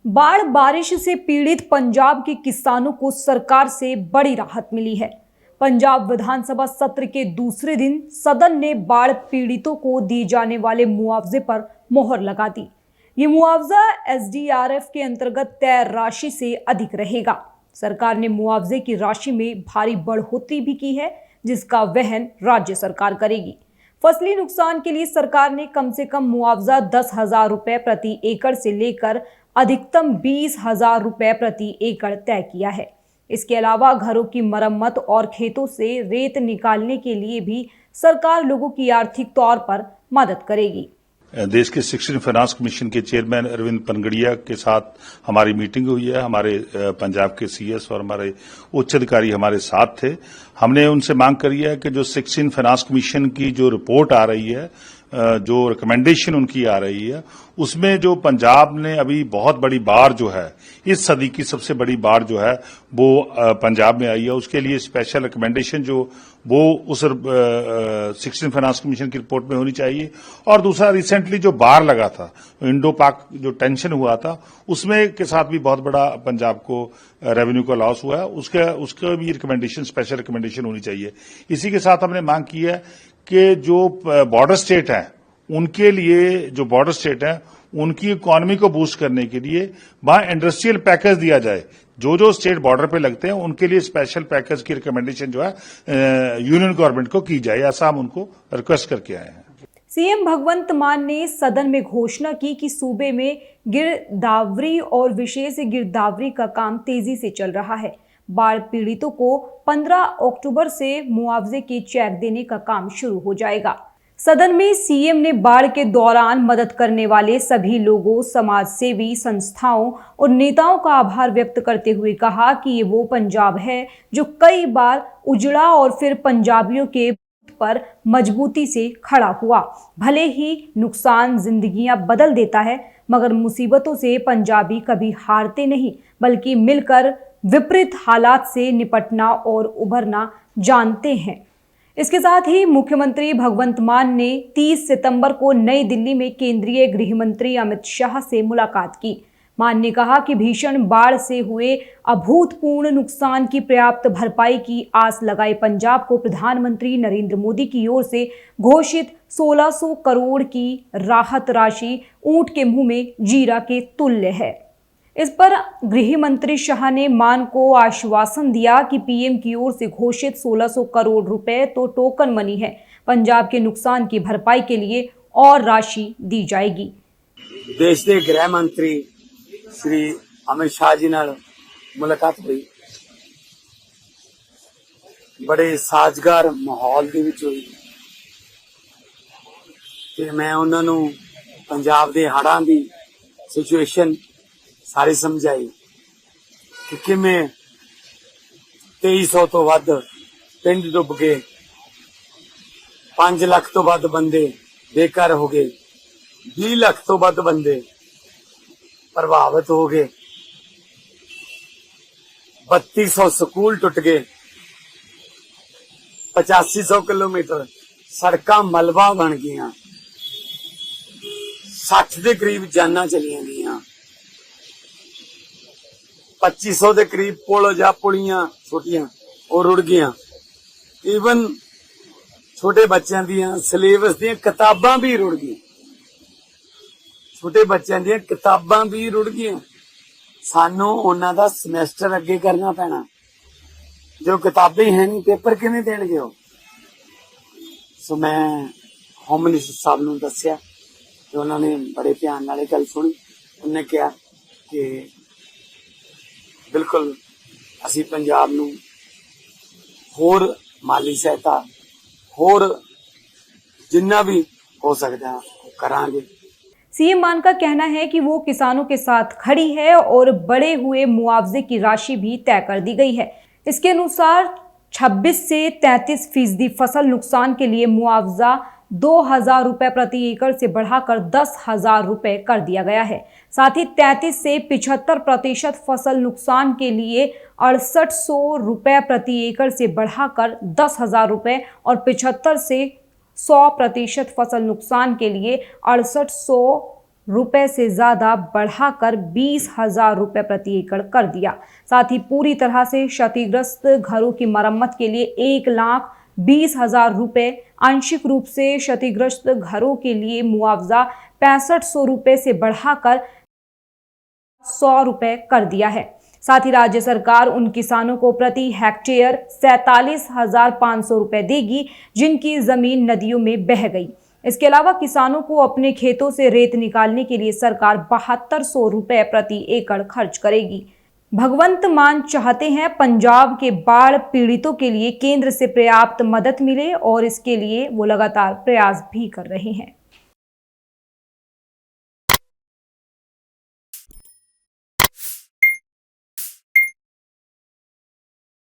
बाढ़ बारिश से पीड़ित पंजाब के किसानों को सरकार से बड़ी राहत मिली है। पंजाब विधानसभा सत्र के दूसरे दिन सदन ने बाढ़ पीड़ितों को दिए जाने वाले मुआवजे पर मोहर लगा दी। ये मुआवजा एसडीआरएफ के अंतर्गत तय राशि से अधिक रहेगा। सरकार ने मुआवजे की राशि में भारी बढ़ोतरी भी की है, जिसका वहन राज्य सरकार करेगी। फसली नुकसान के लिए सरकार ने कम से कम मुआवजा 10,000 रुपए प्रति एकड़ से लेकर अधिकतम 20,000 रुपए प्रति एकड़ तय किया है। इसके अलावा घरों की मरम्मत और खेतों से रेत निकालने के लिए भी सरकार लोगों की आर्थिक तौर पर मदद करेगी। देश के शिक्षण फाइनेंस कमीशन के चेयरमैन अरविंद पनगड़िया के साथ हमारी मीटिंग हुई है। हमारे पंजाब के सीएस और हमारे उच्च अधिकारी हमारे साथ थे। हमने उनसे मांग करी है कि जो शिक्षण फाइनेंस कमीशन की जो रिपोर्ट आ रही है, जो रिकमेंडेशन उनकी आ रही है, उसमें जो पंजाब ने अभी बहुत बड़ी बाढ़ जो है, इस सदी की सबसे बड़ी बाढ़ जो है वो पंजाब में आई है, उसके लिए स्पेशल रिकमेंडेशन जो वो उस शिक्षण फाइनेंस कमीशन की रिपोर्ट में होनी चाहिए। और दूसरा, रिसेंटली जो बाढ़ लगा था, इंडो पाक जो टेंशन हुआ था, उसमें के साथ भी बहुत बड़ा पंजाब को रेवेन्यू का लॉस हुआ है, उसका भी रिकमेंडेशन, स्पेशल रिकमेंडेशन होनी चाहिए। इसी के साथ हमने मांग की है कि जो बॉर्डर स्टेट है, उनके लिए जो बॉर्डर स्टेट है, उनकी इकोनॉमी को बूस्ट करने के लिए वहां इंडस्ट्रियल पैकेज दिया जाए। जो स्टेट बॉर्डर पे लगते हैं उनके लिए स्पेशल पैकेज की रिकमेंडेशन जो है यूनियन गवर्नमेंट को की जाए, ऐसा हम उनको रिक्वेस्ट करके आए हैं। सीएम भगवंत मान ने सदन में घोषणा की कि सूबे में गिरदावरी और विशेष गिरदावरी का काम तेजी से चल रहा है। बाढ़ पीड़ितों को 15 अक्टूबर से मुआवजे के चेक देने का काम शुरू हो जाएगा। सदन में सीएम ने बाढ़ के दौरान मदद करने वाले सभी लोगों, समाज सेवी संस्थाओं और नेताओं का आभार व्यक्त करते हुए कहा कि ये वो पंजाब है जो कई बार उजड़ा और फिर पंजाबियों के पर मजबूती से खड़ा हुआ। भले ही नुकसान जिंदगियां बदल देता है, मगर मुसीबतों से पंजाबी कभी हारते नहीं, बल्कि मिलकर विपरीत हालात से निपटना और उभरना जानते हैं। इसके साथ ही मुख्यमंत्री भगवंत मान ने 30 सितंबर को नई दिल्ली में केंद्रीय गृह मंत्री अमित शाह से मुलाकात की। मान ने कहा कि भीषण बाढ़ से हुए अभूतपूर्व नुकसान की पर्याप्त भरपाई की आस लगाए पंजाब को प्रधानमंत्री नरेंद्र मोदी की ओर से घोषित 1600 करोड़ की राहत राशि ऊंट के मुंह में जीरा के तुल्य है। इस पर गृह मंत्री शाह ने मान को आश्वासन दिया कि पीएम की ओर से घोषित 1600 करोड़ रुपए तो टोकन मनी है, पंजाब के नुकसान की भरपाई के लिए और राशि दी जाएगी। देश के गृह मंत्री श्री अमित शाह जी नाल मुलाकात हुई, बड़े साजगार माहौल दे विच हुई ते मैं उन्हां नूं पंजाब दे हड़ां दी सिचुएशन सारी समझाई कि किवें 2300 तो वध पिंड डुब गए, 5 लाख तो वध बंदे बेघर हो गए, 20 लाख तो वध बंदे प्रभावित हो गए, 3200 स्कूल टुट गए, 8500 किलोमीटर सड़कां मलबा बन गईयां, 60 के करीब जाना चलियां गईयां, 2500 के करीब पुल या पुलियां छोटियां और रुड़ गईयां। ईवन छोटे बच्चों दियां सिलेबस दियां किताबां भी रुड़ गई, छोटे बच्चों दियां किताबां भी रुड़ गईयां। सानू उन्हां दा समैस्टर अगे करना पैना, जो किताबें है नहीं, पेपर किवें देणगे हो। सो मैं होम मिनिस्टर साहब नूं दस्सिया कि उन्होंने बड़े ध्यान नाल गल सुनी। उन्होंने कहा कि बिल्कुल असी पंजाब नूं होर माली सहायता, होर जिन्ना भी हो सकता है करांगे। सीएम मान का कहना है कि वो किसानों के साथ खड़ी है और बढ़े हुए मुआवजे की राशि भी तय कर दी गई है। इसके अनुसार 26 से 33% फसल नुकसान के लिए मुआवजा 2,000 रुपए प्रति एकड़ से बढ़ाकर 10,000 रुपए कर दिया गया है। साथ ही 33 से 75% फसल नुकसान के लिए 6800 रुपए प्रति एकड़ से बढ़ाकर 10,000 रुपए और 75 से 100% फसल नुकसान के लिए 6800 रुपए से ज्यादा बढ़ाकर 20,000 रुपए प्रति एकड़ कर दिया। साथ ही पूरी तरह से क्षतिग्रस्त घरों की मरम्मत के लिए 1,20,000 रुपए, आंशिक रूप से क्षतिग्रस्त घरों के लिए मुआवजा 6500 रुपए से बढ़ाकर 100 रुपए कर दिया है। साथ ही राज्य सरकार उन किसानों को प्रति हेक्टेयर 47,500 रुपए देगी जिनकी जमीन नदियों में बह गई। इसके अलावा किसानों को अपने खेतों से रेत निकालने के लिए सरकार 7200 रुपए प्रति एकड़ खर्च करेगी। भगवंत मान चाहते हैं पंजाब के बाढ़ पीड़ितों के लिए केंद्र से पर्याप्त मदद मिले और इसके लिए वो लगातार प्रयास भी कर रहे हैं।